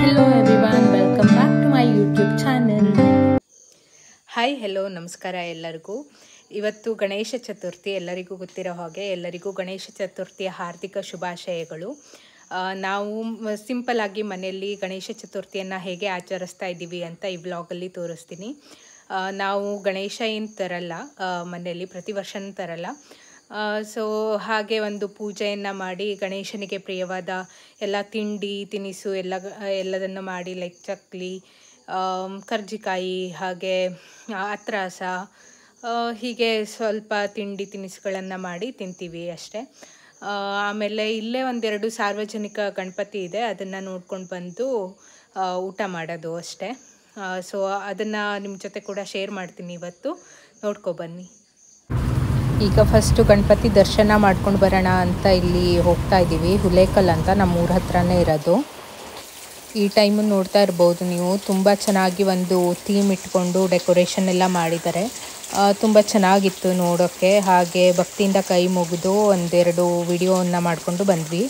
Hello everyone, welcome back to my YouTube channel. Hi hello ನಮಸ್ಕಾರ ಎಲ್ಲರಿಗೂ. ಇವತ್ತು ಗಣೇಶ ಚತುರ್ಥಿ, ಎಲ್ಲರಿಗೂ ಗೊತ್ತಿರೋ ಹಾಗೆ ಎಲ್ಲರಿಗೂ ಗಣೇಶ ಚತುರ್ಥಿಯ ಹಾರ್ದಿಕ ಶುಭಾಶಯಗಳು. ನಾವು ಸಿಂಪಲ್ ಆಗಿ ಮನೆಯಲ್ಲಿ ಗಣೇಶ ಚತುರ್ಥಿಯನ್ನು ಹೇಗೆ ಆಚರಿಸ್ತಾ ಇದ್ದೀವಿ ಅಂತ ಈ ವ್ಲಾಗಲ್ಲಿ ತೋರಿಸ್ತೀನಿ. ನಾವು ಗಣೇಶ ಏನು ತರಲ್ಲ, ಮನೆಯಲ್ಲಿ ಪ್ರತಿ ವರ್ಷವೂ ತರಲ್ಲ. ಸೊ ಹಾಗೆ ಒಂದು ಪೂಜೆಯನ್ನು ಮಾಡಿ ಗಣೇಶನಿಗೆ ಪ್ರಿಯವಾದ ಎಲ್ಲ ತಿಂಡಿ ತಿನಿಸು ಎಲ್ಲದನ್ನು ಮಾಡಿ, ಲೈಕ್ ಚಕ್ಲಿ, ಕರ್ಜಿಕಾಯಿ, ಹಾಗೆ ಅತ್ರಾಸ, ಹೀಗೆ ಸ್ವಲ್ಪ ತಿಂಡಿ ತಿನಿಸುಗಳನ್ನು ಮಾಡಿ ತಿಂತೀವಿ ಅಷ್ಟೇ. ಆಮೇಲೆ ಇಲ್ಲೇ ಒಂದೆರಡು ಸಾರ್ವಜನಿಕ ಗಣಪತಿ ಇದೆ, ಅದನ್ನು ನೋಡ್ಕೊಂಡು ಬಂದು ಊಟ ಮಾಡೋದು ಅಷ್ಟೇ. ಸೊ ಅದನ್ನು ನಿಮ್ಮ ಜೊತೆ ಕೂಡ ಶೇರ್ ಮಾಡ್ತೀನಿ ಇವತ್ತು, ನೋಡ್ಕೊಬನ್ನಿ. ಈಗ ಫಸ್ಟು ಗಣಪತಿ ದರ್ಶನ ಮಾಡ್ಕೊಂಡು ಬರೋಣ ಅಂತ ಇಲ್ಲಿ ಹೋಗ್ತಾ ಇದ್ದೀವಿ. ಹುಲೇಕಲ್ ಅಂತ ನಮ್ಮೂರ ಹತ್ರನೇ ಇರೋದು. ಈ ಟೈಮು ನೋಡ್ತಾ ಇರ್ಬೋದು ನೀವು, ತುಂಬ ಚೆನ್ನಾಗಿ ಒಂದು ಥೀಮ್ ಇಟ್ಕೊಂಡು ಡೆಕೋರೇಷನ್ ಎಲ್ಲ ಮಾಡಿದ್ದಾರೆ. ತುಂಬ ಚೆನ್ನಾಗಿತ್ತು ನೋಡೋಕ್ಕೆ. ಹಾಗೆ ಭಕ್ತಿಯಿಂದ ಕೈ ಮುಗಿದು ಒಂದೆರಡು ವಿಡಿಯೋವನ್ನು ಮಾಡಿಕೊಂಡು ಬಂದ್ವಿ.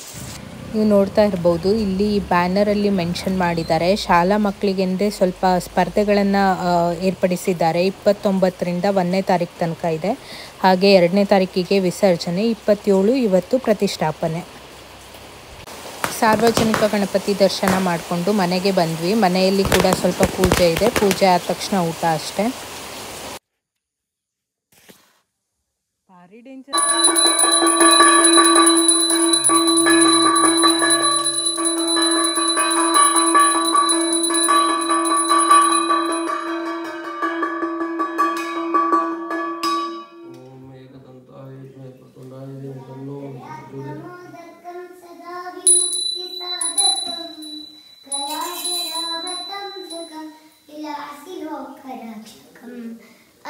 ನೀವು ನೋಡ್ತಾ ಇರ್ಬೋದು, ಇಲ್ಲಿ ಬ್ಯಾನರಲ್ಲಿ ಮೆನ್ಷನ್ ಮಾಡಿದ್ದಾರೆ, ಶಾಲಾ ಮಕ್ಕಳಿಗೆಂದೇ ಸ್ವಲ್ಪ ಸ್ಪರ್ಧೆಗಳನ್ನು ಏರ್ಪಡಿಸಿದ್ದಾರೆ. 29ರಿಂದ 1ನೇ ತಾರೀಕು ತನಕ ಇದೆ. ಹಾಗೆ 2ನೇ ತಾರೀಕಿಗೆ ವಿಸರ್ಜನೆ, 27 ಇವತ್ತು ಪ್ರತಿಷ್ಠಾಪನೆ. ಸಾರ್ವಜನಿಕ ಗಣಪತಿ ದರ್ಶನ ಮಾಡಿಕೊಂಡು ಮನೆಗೆ ಬಂದ್ವಿ. ಮನೆಯಲ್ಲಿ ಕೂಡ ಸ್ವಲ್ಪ ಪೂಜೆ ಇದೆ, ಪೂಜೆ ಆದ ತಕ್ಷಣ ಊಟ ಅಷ್ಟೇ. ಭಾರಿ ಡೇಂಜರ್.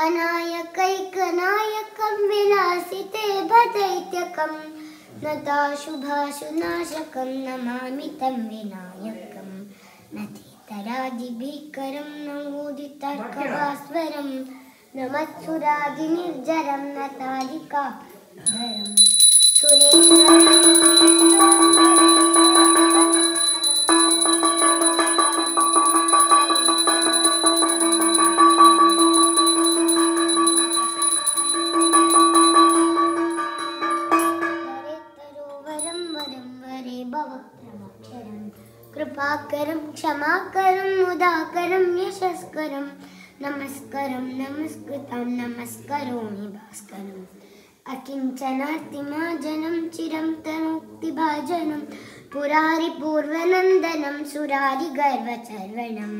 अनायकैकनायकं विलासिते भदैत्यकं नताशुभाशुनाशकं नमामि तं विनायकं नतीतरादिभीकरं नमोदितर्कभास्वरं नमत्सुरादिनिर्जरं नतादिकाधरं कृपाकरं क्षमाकरं मुदाकरं यशस्करं नमस्करं नमस्कृतं नमस्करोमि भास्करम् अकिञ्चनार्तिमाजनं चिरं तनोक्तिभाजनं पुरारिपूर्वनन्दनं सुरारिगर्वचर्वणं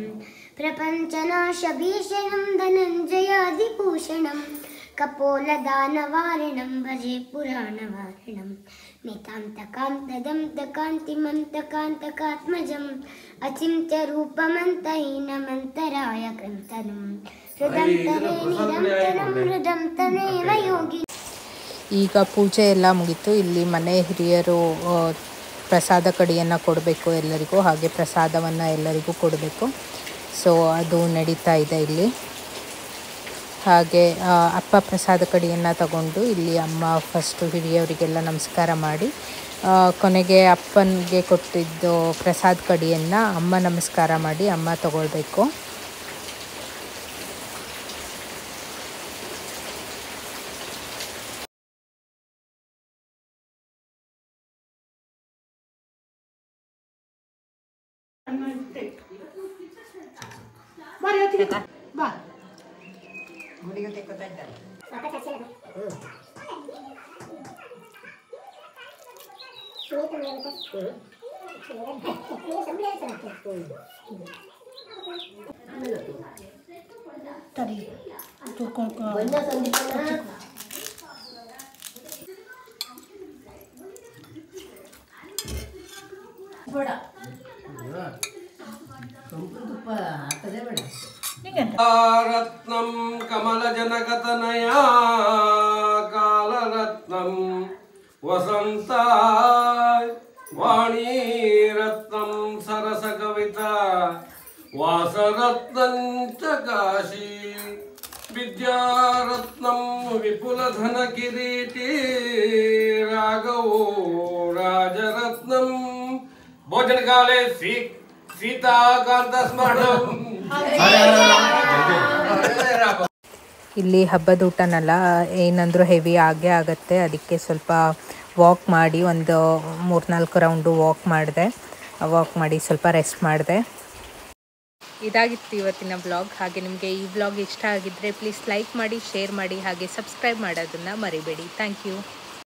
प्रपञ्चनाशभीषणं धनञ्जयादिभूषणं कपोलदानवारिणं भजे पुराणवारिणं नितान्तकान्तदन्तकान्तिमन्तकान्तकात्मजम् अचिन्त्यरूपमन्तहीनमन्तराय कृन्तनं हृदन्तरे निरन्तरं हृदन्तनेव योगी. ಈಗ ಪೂಜೆ ಎಲ್ಲ ಮುಗೀತು. ಇಲ್ಲಿ ಮನೆ ಹಿರಿಯರು ಪ್ರಸಾದ ಕಡಿಯನ್ನು ಕೊಡಬೇಕು ಎಲ್ಲರಿಗೂ, ಹಾಗೆ ಪ್ರಸಾದವನ್ನು ಎಲ್ಲರಿಗೂ ಕೊಡಬೇಕು. ಸೊ ಅದು ನಡೀತಾ ಇದೆ ಇಲ್ಲಿ. ಹಾಗೆ ಅಪ್ಪ ಪ್ರಸಾದ ಕಡಿಯನ್ನು ತಗೊಂಡು ಇಲ್ಲಿ ಅಮ್ಮ ಫಸ್ಟು ಹಿರಿಯವರಿಗೆಲ್ಲ ನಮಸ್ಕಾರ ಮಾಡಿ, ಕೊನೆಗೆ ಅಪ್ಪನಿಗೆ ಕೊಟ್ಟಿದ್ದು ಪ್ರಸಾದ ಕಡಿಯನ್ನು ಅಮ್ಮ ನಮಸ್ಕಾರ ಮಾಡಿ ಅಮ್ಮ ತಗೊಳ್ಬೇಕು. रत्नं कमलजनकतनया कालरत्नं वसन्ताय वाणीरत्नं सरसकविता वासरत्नं च काशी विद्यारत्नं विपुलधनकिरीटी राघवो राजरत्नं भोजनकाले ಸೀತಾಕಾಂತ ಸ್ಮರಣಂ. ಇಲ್ಲಿ ಹಬ್ಬದ ಊಟನೆಲ್ಲ ಏನಂದರೂ ಹೆವಿ ಆಗೇ ಆಗುತ್ತೆ. ಅದಕ್ಕೆ ಸ್ವಲ್ಪ ವಾಕ್ ಮಾಡಿ ಒಂದು 3-4 ರೌಂಡು ವಾಕ್ ಮಾಡಿ ಸ್ವಲ್ಪ ರೆಸ್ಟ್ ಮಾಡಿದೆ. ಇದಾಗಿತ್ತು ಇವತ್ತಿನ ಬ್ಲಾಗ್. ಹಾಗೆ ನಿಮಗೆ ಈ ಬ್ಲಾಗ್ ಇಷ್ಟ ಆಗಿದ್ದರೆ ಪ್ಲೀಸ್ ಲೈಕ್ ಮಾಡಿ, ಶೇರ್ ಮಾಡಿ, ಹಾಗೆ ಸಬ್ಸ್ಕ್ರೈಬ್ ಮಾಡೋದನ್ನು ಮರಿಬೇಡಿ. Thank you.